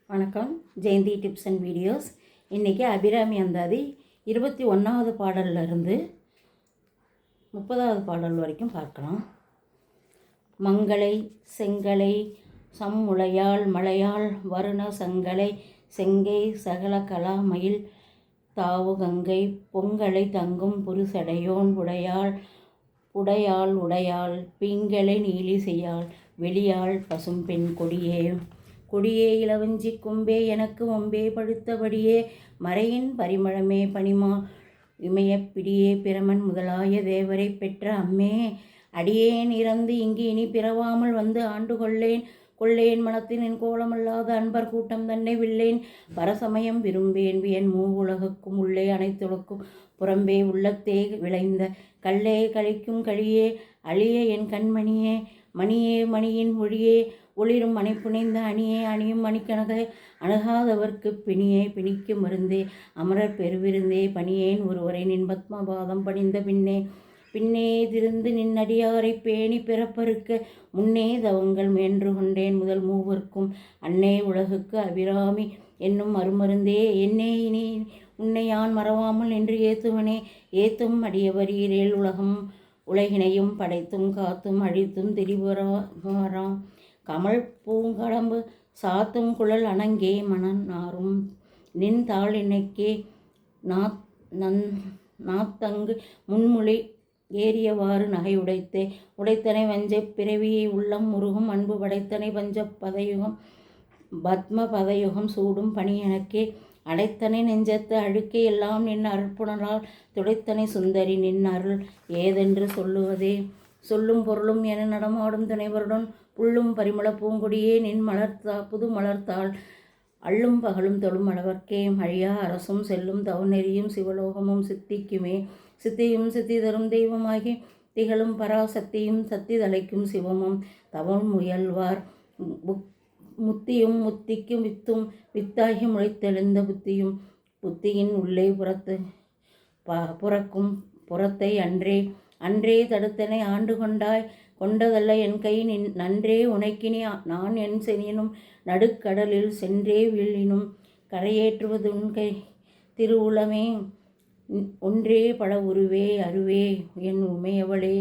வணக்கம். Jayanthi tips and videos. இன்றைக்கி அபிராமி அந்தாதி 21வது பாடல்லிருந்து 30வது பாடல் வரைக்கும் பார்க்கலாம். மங்களை செங்கலை சம்முளையாள் மலையாள் வருண சங்கலை செங்கை சகல கலாமயில் தாவு கங்கை பொங்கலை தங்கும் புருசடையோன் உடையாள் பீங்கலை நீலி செய்யாள் வெளியாள் பசும்பெண் கொடியே இளவஞ்சி கும்பே எனக்கு ஒம்பே படுத்தபடியே மறையின் பரிமளமே பனிமா இமயப்பிடியே பிரமன் முதலாய தேவரை பெற்ற அம்மே அடியேன் இறந்து இங்கு இனி பிறவாமல் வந்து ஆண்டு கொள்ளேன் மனத்தினின் கோலமல்லாத அன்பர் கூட்டம் தன்னை வில்லேன் பரசமயம் விரும்பேன் வியன் உலகுக்கும் உள்ளே அனைத்துலக்கும் புறம்பே உள்ளத்தே விளைந்த கல்லே கழிக்கும் கழியே அழிய என் கண்மணியே மணியின் ஒழியே ஒளிரும் மணிப்புனைந்த அணியும் மணிக்கணக்கை அணுகாதவர்க்கு பிணிக்கு மருந்தே அமரர் பெருவிருந்தே பணியேன் ஒருவரை நின் பத்மபாதம் பணிந்த பின்னே திருந்து நின்னடியாரை பேணி பிறப்பறுக்க முன்னே தவங்கள் முயன்று கொண்டேன் முதல் மூவர்க்கும் அன்னே உலகுக்கு அபிராமி என்னும் அருமருந்தே என்னே இனி உன்னை யான் மறவாமல் என்று ஏத்தும் அடியவர் ஈரேல் உலகினையும் படைத்தும் காத்தும் அழித்தும் திரிபுராம் கமல் பூங்கடம்பு சாத்தும் குழல் அணங்கே மணன் நாரும் நின் தாள் இணைக்கே நாத்தங்கு முன்மொழி ஏறியவாறு நகை உடைத்தனை வஞ்ச பிறவியை உள்ளம் முருகும் அன்பு படைத்தனை பத்ம பதயுகம் சூடும் பணி எனக்கே அடைத்தனை நெஞ்சத்து அழுக்கை எல்லாம் நின் அருட்புணரால் துடைத்தனை சுந்தரி நின் அருள் ஏதென்று சொல்லும் பொருளும் என நடமாடும் துணைவருடன் புல்லும் பரிமள பூங்கொடியே நின் புது மலர்த்தாள் அள்ளும் பகலும் தொழும் அளவர்க்கே மழியா அரசும் செல்லும் தவநெறியும் சிவலோகமும் சித்தியும் சித்தி தரும் தெய்வமாகி திகழும் பராசக்தியும் சக்தி தலைக்கும் சிவமும் தவம் முயல்வார் முத்திக்கும் வித்தாகி முளைத்தெழுந்த புத்தியின் உள்ளே புறக்கும் புறத்தை அன்றே தடுத்தனை ஆண்டு கொண்டதல்ல என் கை நன்றே உனைக்கினி நான் என் செனினும் நடுக்கடலில் சென்றே வீழினும் கரையேற்றுவது உன் கை திருவுளமே ஒன்றே பல உருவே அருவே என் உமையவளே.